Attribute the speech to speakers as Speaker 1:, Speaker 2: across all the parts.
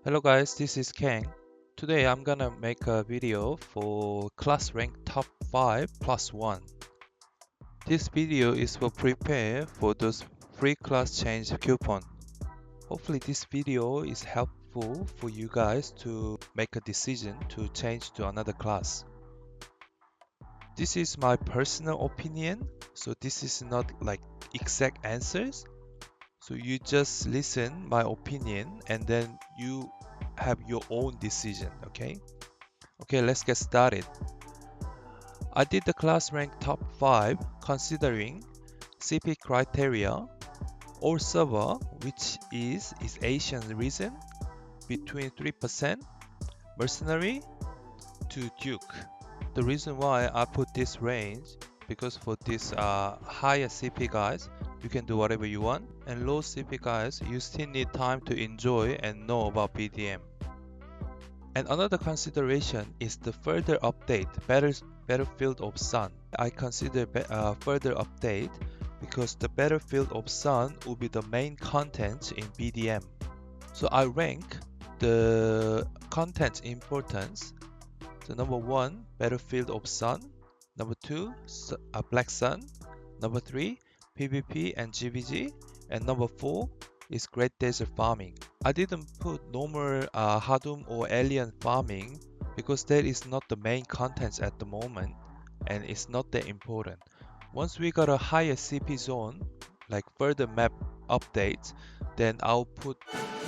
Speaker 1: Hello guys, this is Kang. Today I'm gonna make a video for class rank top 5 plus 1. This video is for prepare for those free class change coupon. Hopefully this video is helpful for you guys to make a decision to change to another class. This is my personal opinion, so this is not like exact answers. So you just listen my opinion and then you have your own decision, okay? Okay, let's get started. I did the class rank top 5 considering CP criteria or server, which is Asian region between 3% mercenary to Duke. The reason why I put this range because for this higher CP guys, you can do whatever you want, and low CP guys, you still need time to enjoy and know about BDM. And another consideration is the further update, Battlefield of Sun. I consider further update because the Battlefield of Sun will be the main content in BDM. So I rank the content importance. So number 1, Battlefield of Sun. Number 2, Black Sun. Number 3, PvP and GVG. And number 4 is Great Desert Farming. I didn't put normal Hadum or Alien Farming because that is not the main contents at the moment and it's not that important. Once we got a higher CP zone, like further map updates, then I'll put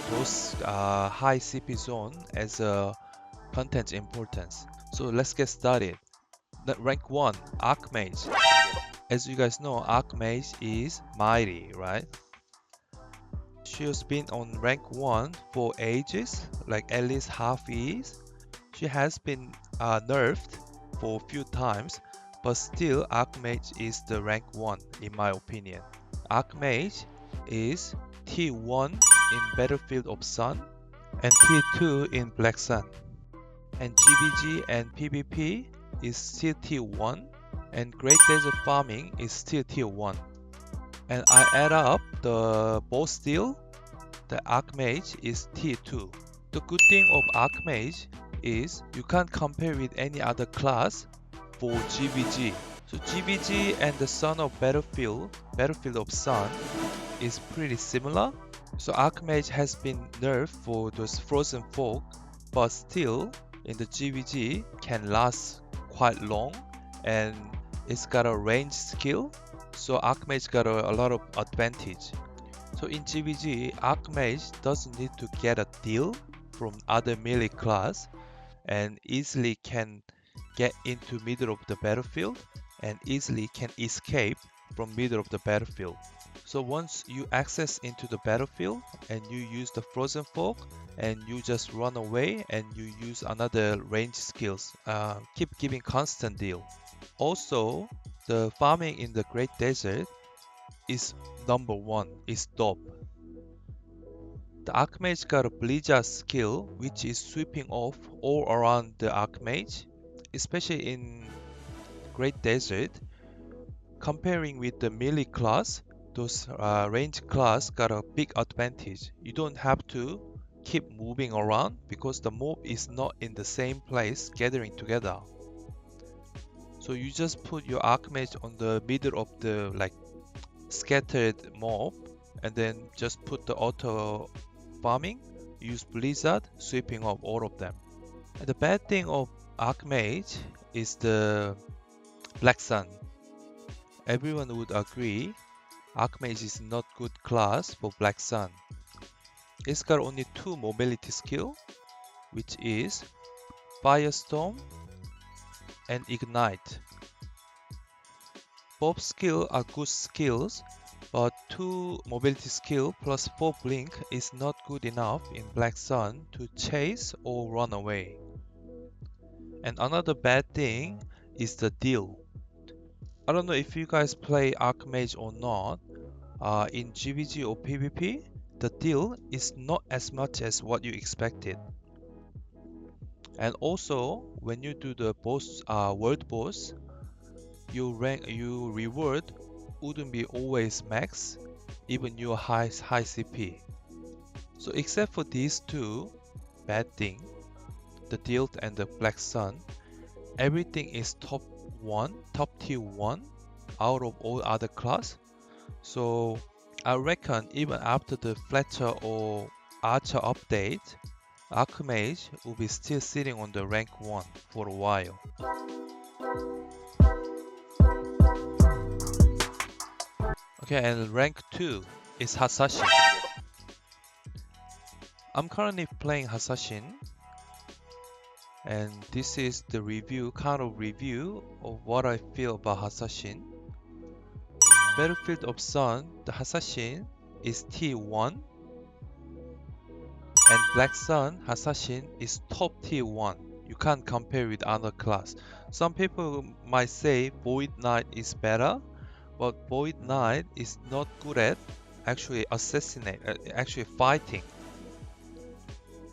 Speaker 1: those high CP zone as a content importance. So let's get started. Rank 1, Archmage. As you guys know, Archmage is mighty, right? She has been on rank 1 for ages, like at least half years. She has been nerfed for a few times, but still Archmage is the rank 1 in my opinion. Archmage is tier 1 in Battlefield of Sun and tier 2 in Black Sun. And GVG and PvP is still tier 1 and Great Desert Farming is still tier 1. And I add up the boss steel, the Archmage is tier 2. The good thing of Archmage is you can't compare with any other class for GVG. So GVG and the Son of Battlefield of Sun is pretty similar. So Archmage has been nerfed for those frozen folk, but still in the GVG can last quite long and it's got a range skill. So Archmage got a lot of advantage. So in GVG, Archmage doesn't need to get a deal from other melee class and easily can get into middle of the battlefield and easily can escape from middle of the battlefield. So once you access into the battlefield and you use the frozen folk and you just run away and you use another range skills, keep giving constant deal. Also, the farming in the Great Desert is number 1, is dope. The Archmage got a Blizzard skill which is sweeping off all around the Archmage, especially in Great Desert. Comparing with the melee class, those range class got a big advantage. You don't have to keep moving around because the mob is not in the same place gathering together. So you just put your Archmage on the middle of the like scattered mob and then just put the auto farming, use Blizzard, sweeping off all of them. And the bad thing of Archmage is the Black Sun. Everyone would agree Archmage is not good class for Black Sun. It's got only 2 mobility skill, which is Firestorm and Ignite. Both skills are good skills, but 2 mobility skill plus 4 blink is not good enough in Black Sun to chase or run away. And another bad thing is the deal. I don't know if you guys play Archmage or not. In GVG or PvP, the deal is not as much as what you expected. And also, when you do the boss, world boss, your reward wouldn't be always max, even your high CP. So except for these two bad thing, the Dilt and the Black Sun, everything is top tier 1 out of all other class. So I reckon even after the Fletcher or Archer update, Archmage will be still sitting on the rank 1 for a while. Okay, and rank 2 is Hassassin. I'm currently playing Hassassin, and this is the kind of review of what I feel about Hassassin. Battlefield of Sun, the Hassassin is tier 1, and Black Sun Hassassin is top tier 1. You can't compare with other class. Some people might say Void Knight is better, but Void Knight is not good at actually actually fighting.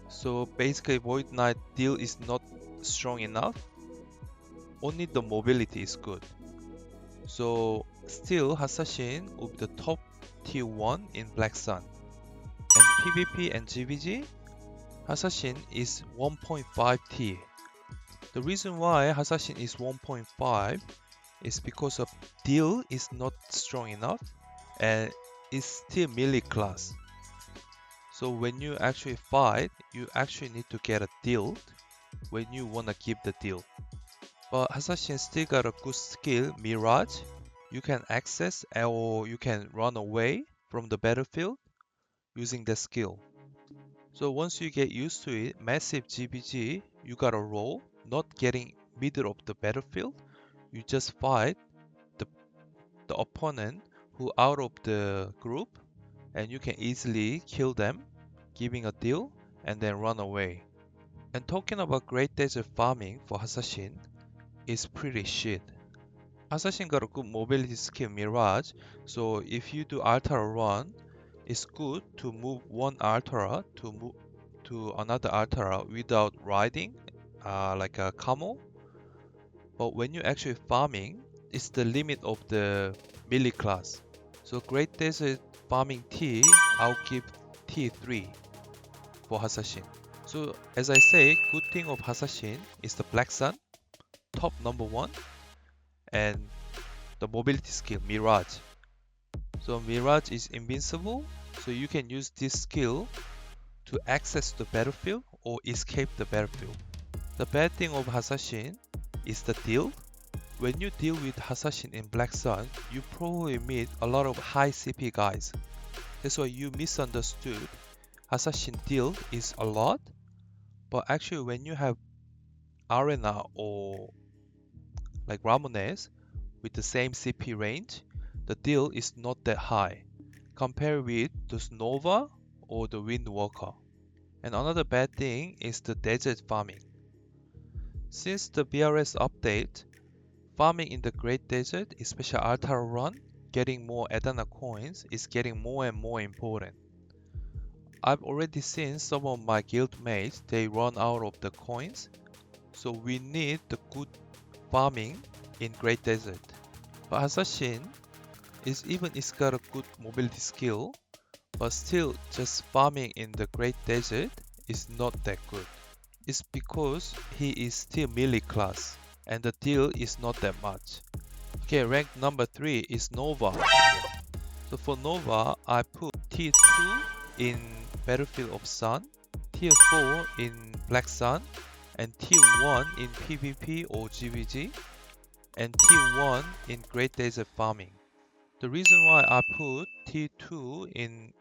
Speaker 1: So basically Void Knight deal is not strong enough. Only the mobility is good. So still Hassassin will be the top tier 1 in Black Sun. And PvP and GVG, Hassassin is 1.5 tier. The reason why Hassassin is 1.5 is because of deal is not strong enough and it's still melee class. So when you actually fight, you actually need to get a deal when you wanna keep the deal. But Hassassin still got a good skill, Mirage. You can access or you can run away from the battlefield using the skill. So once you get used to it, massive GBG, you gotta roll, not getting middle of the battlefield. You just fight the opponent who out of the group, and you can easily kill them, giving a deal, and then run away. And talking about Great Desert farming for Hassassin is pretty shit. Hassassin got a good mobility skill Mirage, so if you do Altara run, it's good to move one Altara to another Altara without riding, like a camel. But when you're actually farming, it's the limit of the melee class. So Great Desert farming T, I'll give T3 for Hassassin. So as I say, good thing of Hassassin is the Black Sun, top number 1, and the mobility skill Mirage. So Mirage is invincible, so you can use this skill to access the battlefield or escape the battlefield. The bad thing of Hassassin is the deal. When you deal with Hassassin in Black Sun, you probably meet a lot of high CP guys. That's why you misunderstood. Hassassin deal is a lot, but actually when you have Arena or like Ramones with the same CP range, the deal is not that high compared with the Nova or the Windwalker. And another bad thing is the desert farming. Since the BRS update, farming in the Great Desert, especially Altara Run, getting more Adana coins is getting more and more important. I've already seen some of my guild mates, they run out of the coins, so we need the good farming in Great Desert. But Hassassin it's got a good mobility skill, but still just farming in the Great Desert is not that good. It's because he is still melee class and the deal is not that much. Okay, rank number 3 is Nova. So for Nova, I put tier 2 in Battlefield of Sun, tier 4 in Black Sun, and tier 1 in PvP or GVG, and tier 1 in Great Desert Farming. The reason why I put tier 2 in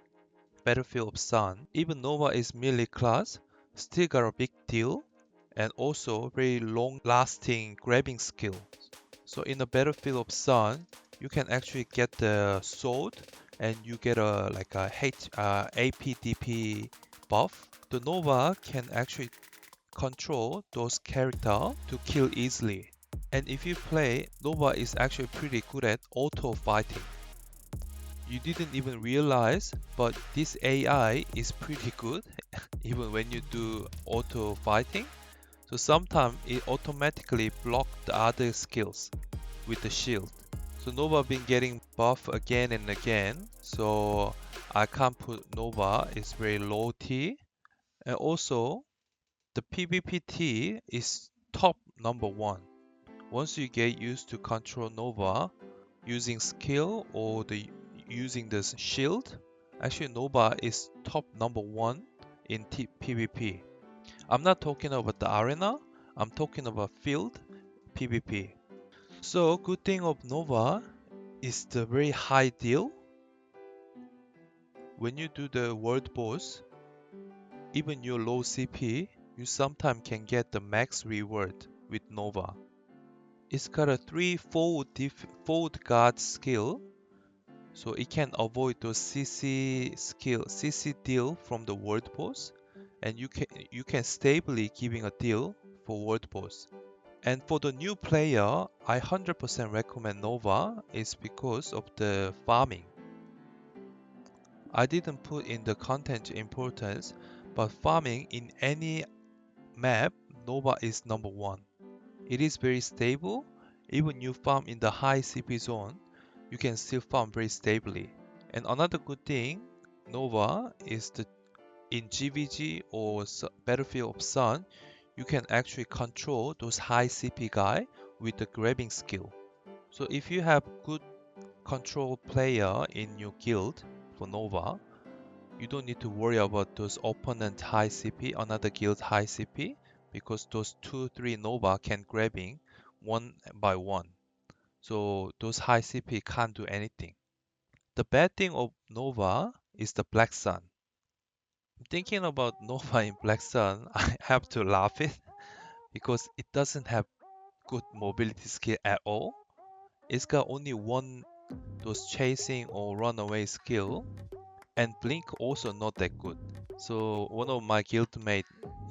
Speaker 1: Battlefield of Sun, even Nova is melee class, still got a big deal, and also very long lasting grabbing skill. So in the Battlefield of Sun, you can actually get the sword and you get a like a APDP buff. The Nova can actually control those characters to kill easily. And if you play, Nova is actually pretty good at auto fighting. You didn't even realize, but this AI is pretty good even when you do auto fighting. So sometimes it automatically blocks the other skills with the shield. So Nova been getting buff again and again, so I can't put Nova, it's very low T. And also the PvP T is top number 1. Once you get used to control Nova using skill or using this shield, actually Nova is top number 1 in PvP. I'm not talking about the arena, I'm talking about field PvP. So good thing of Nova is the very high deal. When you do the world boss, even your low CP, you sometimes can get the max reward with Nova. It's got a 3-fold guard skill, so it can avoid those CC deal from the world boss, and you can stably giving a deal for world boss. And for the new player, I 100% recommend Nova is because of the farming. I didn't put in the content importance, but farming in any map, Nova is number 1. It is very stable. Even you farm in the high CP zone, you can still farm very stably. And another good thing, Nova is in GVG or Battlefield of Sun, you can actually control those high CP guy with the grabbing skill. So if you have good control player in your guild for Nova, you don't need to worry about those opponent high CP, another guild high CP, because those 2-3 Nova can grabbing one by one. So those high CP can't do anything. The bad thing of Nova is the Black Sun. Thinking about Nova in Black Sun, I have to laugh it because it doesn't have good mobility skill at all. It's got only one those chasing or runaway skill, and blink also not that good. So one of my guildmate,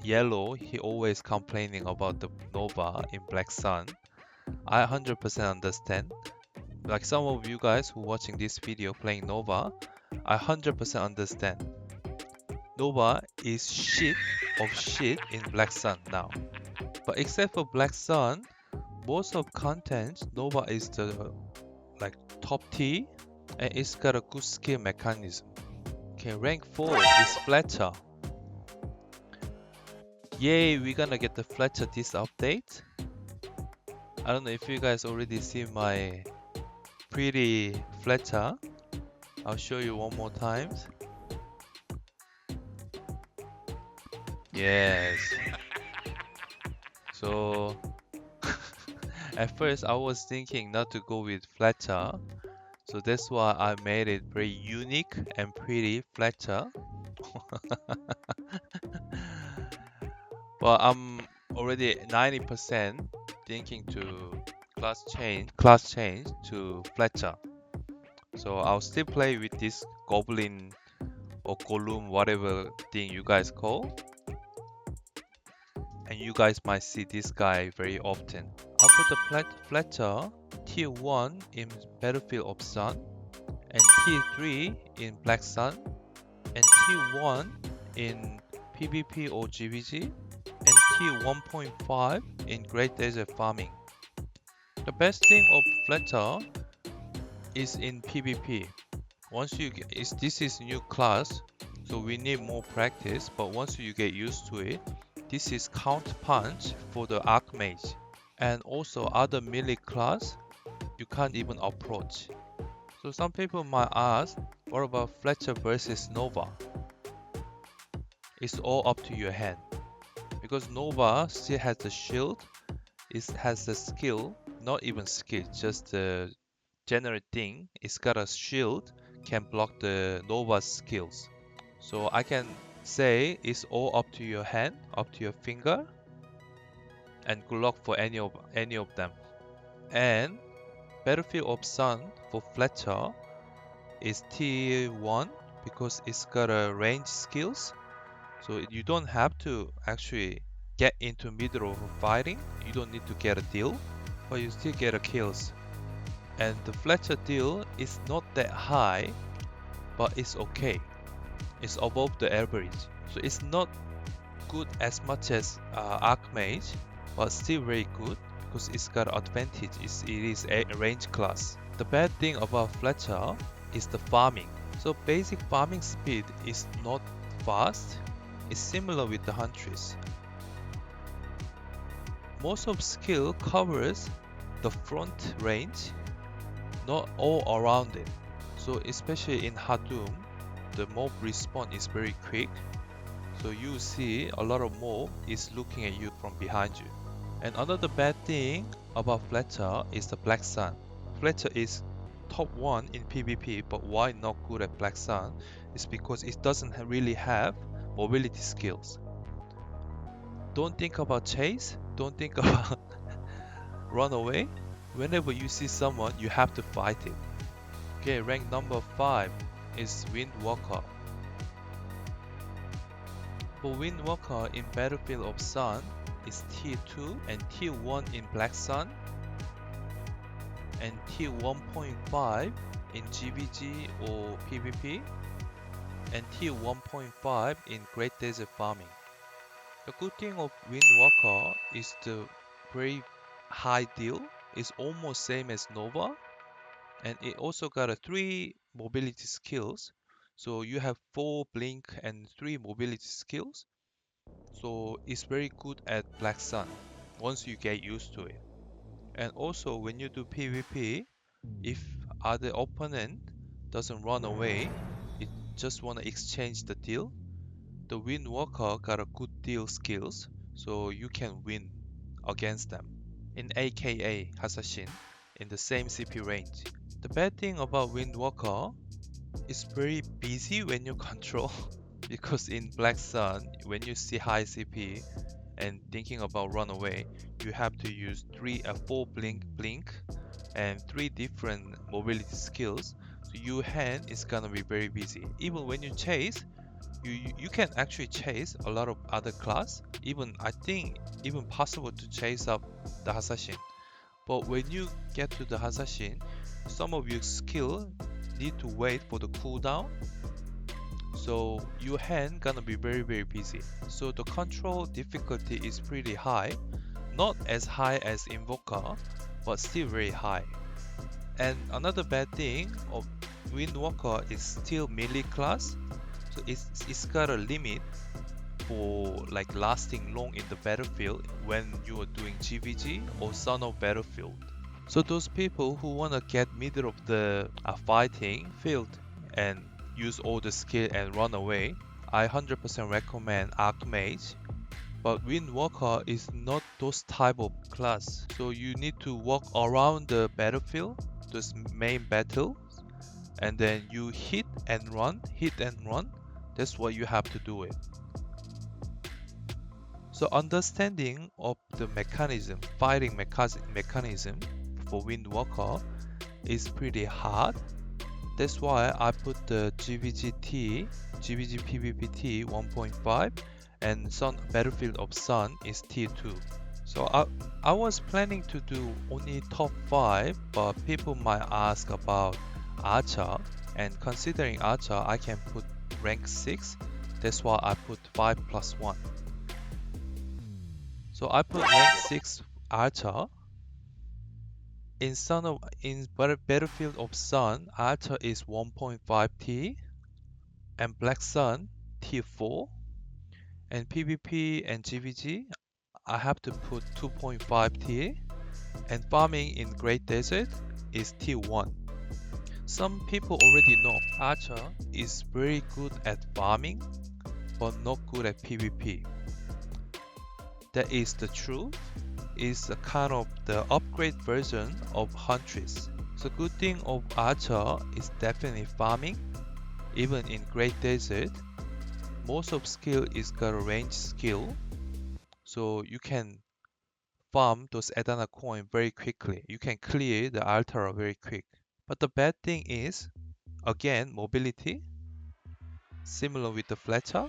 Speaker 1: Yellow, he always complaining about the Nova in Black Sun. I 100% understand. Like some of you guys who watching this video playing Nova, I 100% understand. Nova is shit of shit in Black Sun now. But except for Black Sun, most of content, Nova is the like top T, and it's got a good skill mechanism. Okay, rank 4 is Fletcher. Yay, we're gonna get the Fletcher this update. I don't know if you guys already see my pretty Fletcher. I'll show you one more time. Yes. So at first I was thinking not to go with Fletcher, so that's why I made it very unique and pretty Fletcher. But I'm already 90% thinking to class change to Fletcher. So I'll still play with this goblin or golem, whatever thing you guys call. And you guys might see this guy very often. I'll put the Fletcher tier 1 in Battlefield of Sun, and tier 3 in Black Sun, and tier 1 in PvP or GVG, and tier 1.5 in Great Desert Farming. The best thing of Fletcher is in PvP. This is new class, so we need more practice, but once you get used to it, this is count punch for the Archmage. And also other melee class, you can't even approach. So some people might ask, what about Fletcher versus Nova? It's all up to your hand. Because Nova still has the shield, it has the skill, not even skill, just the general thing. It's got a shield, can block the Nova's skills. So I can say it's all up to your hand, up to your finger, and good luck for any of them. And Battlefield of Sun for Fletcher is tier 1 because it's got a range skills. So you don't have to actually get into middle of fighting. You don't need to get a deal, but you still get a kills. And the Fletcher deal is not that high, but it's okay. It's above the average. So it's not good as much as Archmage, but still very good because it's got advantage. It is a range class. The bad thing about Fletcher is the farming. So basic farming speed is not fast. It's similar with the Huntress. Most of skill covers the front range, not all around it. So especially in Hadum, the mob respawn is very quick. So you see a lot of mob is looking at you from behind you. And another bad thing about Fletcher is the Black Sun. Fletcher is top 1 in PvP, but why not good at Black Sun is because it doesn't really have mobility skills. Don't think about chase, don't think about run away. Whenever you see someone, you have to fight it. Okay, rank number 5 is Windwalker. For Windwalker in Battlefield of Sun is tier 2 and tier 1 in Black Sun and tier 1.5 in GVG or PvP and tier 1.5 in Great Desert Farming. The good thing of Windwalker is the very high deal. It's almost same as Nova, and it also got a 3 mobility skills. So you have 4 blink and 3 mobility skills. So it's very good at Black Sun once you get used to it. And also when you do PvP, if other opponent doesn't run away, it just wanna exchange the deal, the Windwalker got a good deal skills, so you can win against them in aka Hassassin in the same CP range. The bad thing about Windwalker is very busy when you control because in Black Sun, when you see high CP and thinking about run away, you have to use 4 blink and 3 different mobility skills. So your hand is gonna be very busy. Even when you chase, you can actually chase a lot of other class. Even I think even possible to chase up the Hassassin. But when you get to the Hassassin, some of your skill need to wait for the cooldown. So your hand gonna be very busy. So the control difficulty is pretty high. Not as high as Invoker, but still very high. And another bad thing of Windwalker is still melee class. So it's got a limit for like lasting long in the battlefield when you are doing GVG or Son of Battlefield. So those people who wanna get middle of the fighting field and use all the skill and run away, I 100% recommend Archmage. But Windwalker is not those type of class. So you need to walk around the battlefield, this main battle, and then you hit and run. That's what you have to do it. So understanding of the mechanism, fighting mechanism for Windwalker is pretty hard. That's why I put the GVG PvPT 1.5 and Battlefield of Sun is tier 2. So I was planning to do only top 5, but people might ask about Archer, and considering Archer I can put rank 6, that's why I put 5+1. So I put rank 6 Archer. In Battlefield of Sun, Archer is 1.5 T and Black Sun tier 4, and PvP and GVG I have to put 2.5 tier, and farming in Great Desert is tier 1. Some people already know Archer is very good at farming but not good at PvP. That is the truth. Is a kind of the upgrade version of Huntress. So good thing of Archer is definitely farming. Even in Great Desert, most of skill is got a range skill, so you can farm those Adana coin very quickly. You can clear the Altara very quick. But the bad thing is, again, mobility, similar with the Fletcher.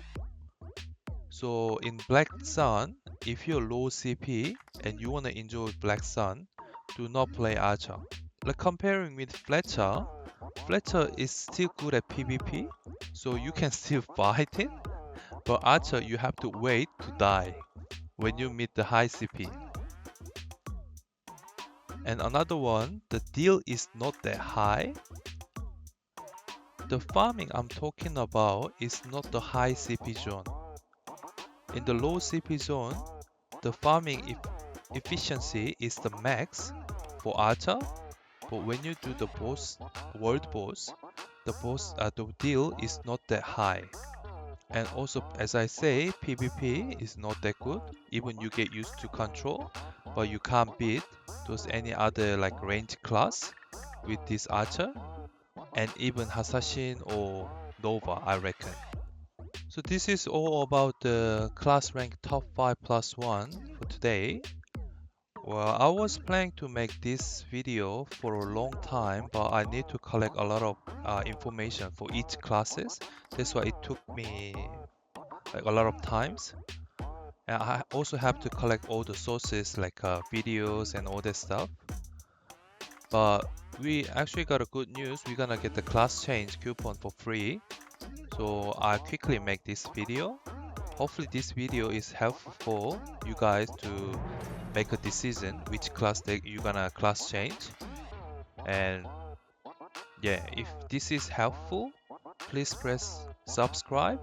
Speaker 1: So in Black Sun, if you're low CP and you wanna enjoy Black Sun, do not play Archer. Like comparing with Fletcher, Fletcher is still good at PvP, so you can still fight it. But Archer, you have to wait to die when you meet the high CP. And another one, the deal is not that high. The farming I'm talking about is not the high CP zone. In the low CP zone, the farming efficiency is the max for Archer, but when you do the world boss, the deal is not that high. And also, as I say, PvP is not that good. Even you get used to control, but you can't beat those any other like range class with this Archer, and even Hassassin or Nova, I reckon. So this is all about the class rank top 5 plus 1 for today. Well, I was planning to make this video for a long time, but I need to collect a lot of information for each classes. That's why it took me like a lot of times. And I also have to collect all the sources like videos and all that stuff. But we actually got a good news. We're gonna get the class change coupon for free. So I quickly make this video. Hopefully this video is helpful for you guys to make a decision which class that you're gonna class change. And yeah, if this is helpful, please press subscribe,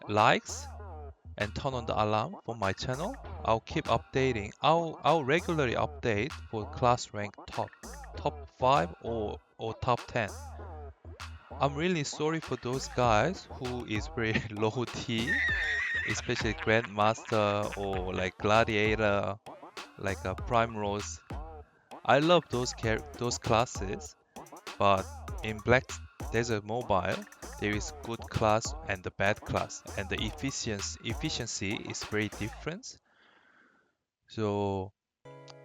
Speaker 1: likes, and turn on the alarm for my channel. I'll keep updating. I'll regularly update for class rank top 5 or top 10. I'm really sorry for those guys who is very low T, especially Grandmaster or like Gladiator, like a Prime Rose. I love those classes, but in Black Desert Mobile, there is good class and the bad class, and the efficiency is very different. So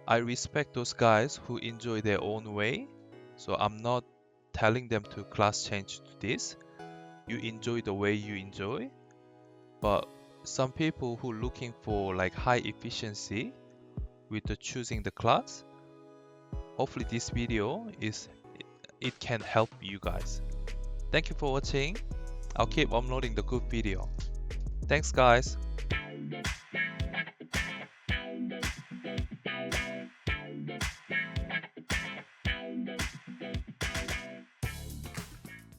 Speaker 1: I respect those guys who enjoy their own way. So I'm not telling them to class change to this. You enjoy the way you enjoy. But some people who looking for like high efficiency with the choosing the class, hopefully this video it can help you guys. Thank you for watching. I'll keep uploading the good video. Thanks guys.